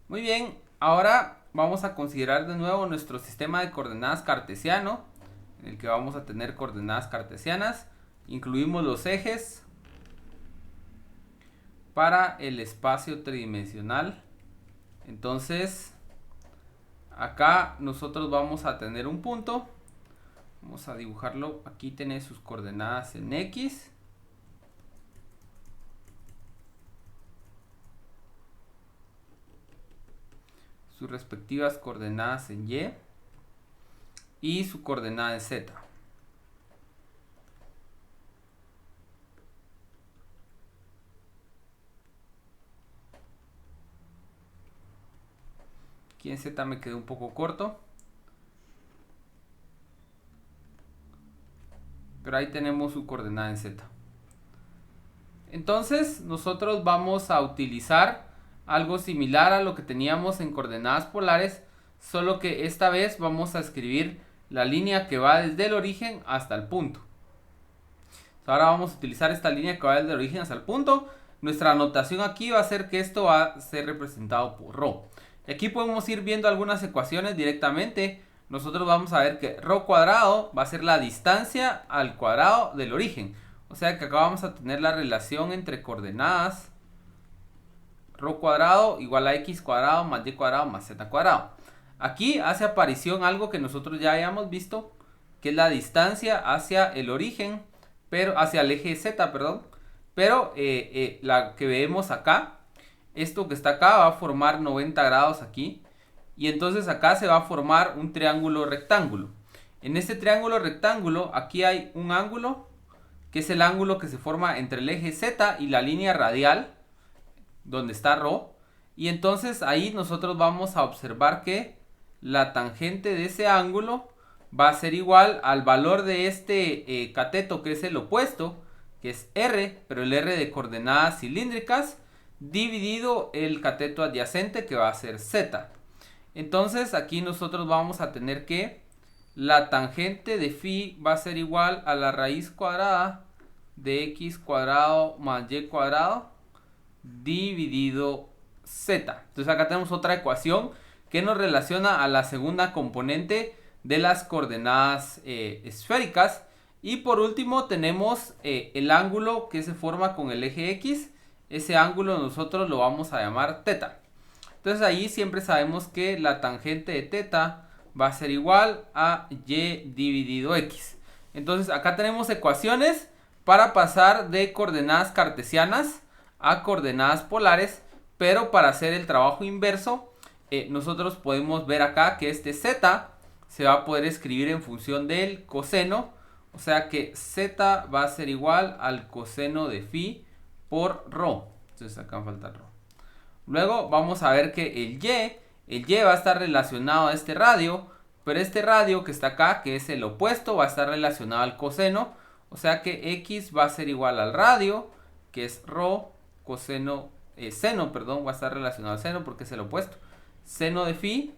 Muy bien, ahora vamos a considerar de nuevo nuestro sistema de coordenadas cartesiano, en el que vamos a tener coordenadas cartesianas. Incluimos los ejes para el espacio tridimensional. Entonces, acá nosotros vamos a tener un punto. Vamos a dibujarlo. Aquí tiene sus coordenadas en X. Sus respectivas coordenadas en Y. Y su coordenada en Z. Aquí en Z me quedó un poco corto. Pero ahí tenemos su coordenada en Z. Entonces nosotros vamos a utilizar algo similar a lo que teníamos en coordenadas polares, solo que esta vez vamos a escribir la línea que va desde el origen hasta el punto. Ahora vamos a utilizar esta línea que va desde el origen hasta el punto. Nuestra anotación aquí va a ser que esto va a ser representado por ρ. Y aquí podemos ir viendo algunas ecuaciones directamente. Nosotros vamos a ver que ρ cuadrado va a ser la distancia al cuadrado del origen. O sea que acá vamos a tener la relación entre coordenadas ρ cuadrado igual a x cuadrado más y cuadrado más z cuadrado. Aquí hace aparición algo que nosotros ya habíamos visto, que es la distancia hacia el origen, pero hacia el eje z, perdón. Pero la que vemos acá, esto que está acá va a formar 90 grados aquí. Y entonces acá se va a formar un triángulo rectángulo. En este triángulo rectángulo aquí hay un ángulo, que es el ángulo que se forma entre el eje z y la línea radial, donde está ρ. Y entonces ahí nosotros vamos a observar que la tangente de ese ángulo va a ser igual al valor de este cateto, que es el opuesto, que es r, pero el r de coordenadas cilíndricas, dividido el cateto adyacente, que va a ser z. Entonces aquí nosotros vamos a tener que la tangente de phi va a ser igual a la raíz cuadrada de x cuadrado más y cuadrado dividido z. Entonces acá tenemos otra ecuación que nos relaciona a la segunda componente de las coordenadas esféricas. Y por último tenemos el ángulo que se forma con el eje x. Ese ángulo nosotros lo vamos a llamar teta. Entonces ahí siempre sabemos que la tangente de teta va a ser igual a y dividido x. Entonces acá tenemos ecuaciones para pasar de coordenadas cartesianas a coordenadas polares, pero para hacer el trabajo inverso, nosotros podemos ver acá que este z se va a poder escribir en función del coseno, o sea que z va a ser igual al coseno de phi por ρ. Entonces acá falta ρ. Luego vamos a ver que el y va a estar relacionado a este radio, pero este radio que está acá, que es el opuesto, va a estar relacionado al coseno, o sea que x va a ser igual al radio, que es ρ coseno, seno, perdón, va a estar relacionado al seno porque es el opuesto. Seno de phi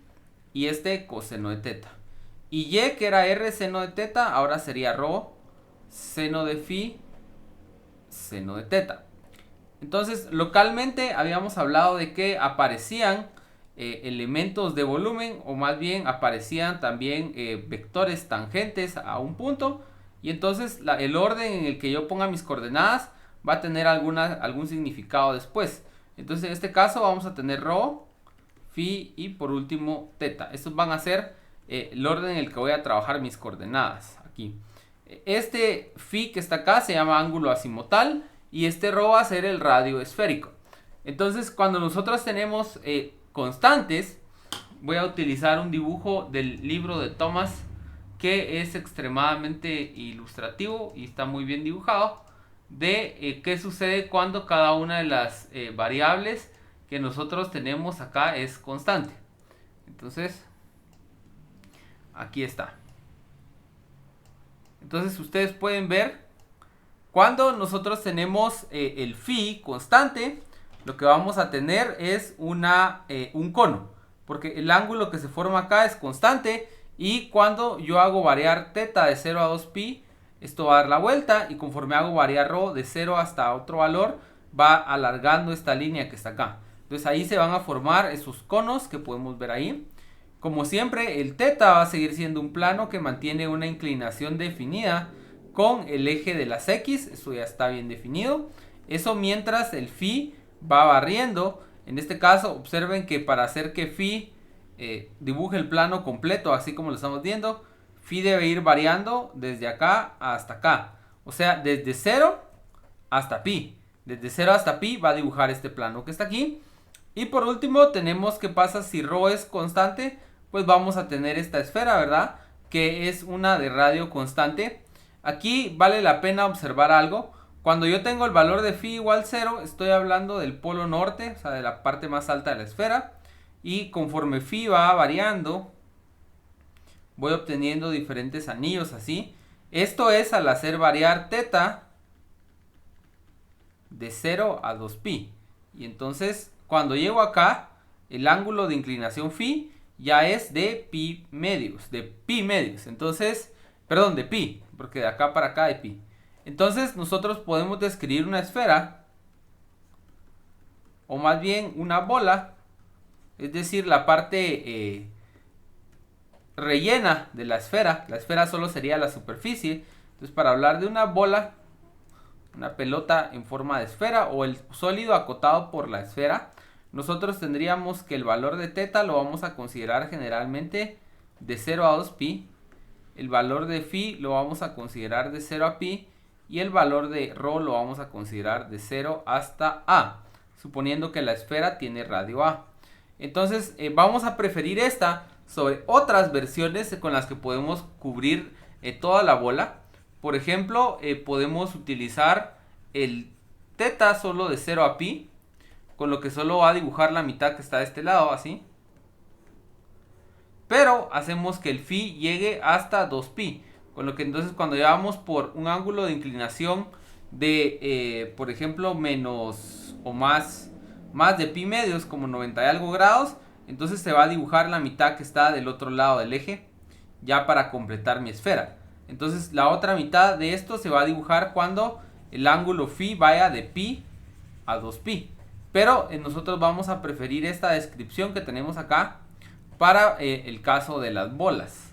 y este coseno de teta. Y y, que era r seno de teta, ahora sería ρ seno de phi seno de teta. Entonces, localmente habíamos hablado de que aparecían elementos de volumen, o más bien aparecían también vectores tangentes a un punto. Y entonces el orden en el que yo ponga mis coordenadas va a tener algún significado después. Entonces en este caso vamos a tener ρ, phi y por último teta. Estos van a ser el orden en el que voy a trabajar mis coordenadas aquí. Este phi que está acá se llama ángulo azimutal y este ρ va a ser el radio esférico. Entonces cuando nosotros tenemos constantes, voy a utilizar un dibujo del libro de Thomas que es extremadamente ilustrativo y está muy bien dibujado, de qué sucede cuando cada una de las variables que nosotros tenemos acá es constante. Entonces, aquí está. Entonces ustedes pueden ver, cuando nosotros tenemos el phi constante, lo que vamos a tener es un cono, porque el ángulo que se forma acá es constante. Y cuando yo hago variar teta de 0 a 2 pi, esto va a dar la vuelta, y conforme hago variar ρ de 0 hasta otro valor, va alargando esta línea que está acá. Entonces ahí se van a formar esos conos que podemos ver ahí. Como siempre, el θ va a seguir siendo un plano que mantiene una inclinación definida con el eje de las X. Eso ya está bien definido. Eso mientras el Φ va barriendo. En este caso, observen que para hacer que Φ dibuje el plano completo, así como lo estamos viendo, Φ debe ir variando desde acá hasta acá. O sea, desde 0 hasta pi. Desde 0 hasta pi va a dibujar este plano que está aquí. Y por último tenemos qué pasa si ρ es constante. Pues vamos a tener esta esfera, ¿verdad? Que es una de radio constante. Aquí vale la pena observar algo. Cuando yo tengo el valor de Φ igual 0, estoy hablando del polo norte, o sea, de la parte más alta de la esfera. Y conforme Φ va variando, voy obteniendo diferentes anillos así. Esto es al hacer variar θ de 0 a 2pi. Y entonces, cuando llego acá, el ángulo de inclinación Φ ya es de pi medios. Entonces, perdón, de pi, porque de acá para acá hay pi. Entonces, nosotros podemos describir una esfera, o más bien una bola, es decir, la parte rellena de la esfera. La esfera solo sería la superficie. Entonces, para hablar de una bola, una pelota en forma de esfera o el sólido acotado por la esfera, nosotros tendríamos que el valor de θ lo vamos a considerar generalmente de 0 a 2pi, el valor de Φ lo vamos a considerar de 0 a pi y el valor de ρ lo vamos a considerar de 0 hasta a, suponiendo que la esfera tiene radio a. Entonces vamos a preferir esta sobre otras versiones con las que podemos cubrir toda la bola. Por ejemplo, podemos utilizar el θ solo de 0 a pi, con lo que solo va a dibujar la mitad que está de este lado, así. Pero hacemos que el Φ llegue hasta 2pi, con lo que entonces cuando llevamos por un ángulo de inclinación de, por ejemplo, menos o más de pi medios, como 90 y algo grados, entonces se va a dibujar la mitad que está del otro lado del eje, ya para completar mi esfera. Entonces la otra mitad de esto se va a dibujar cuando el ángulo Φ vaya de pi a 2pi. Pero nosotros vamos a preferir esta descripción que tenemos acá para el caso de las bolas.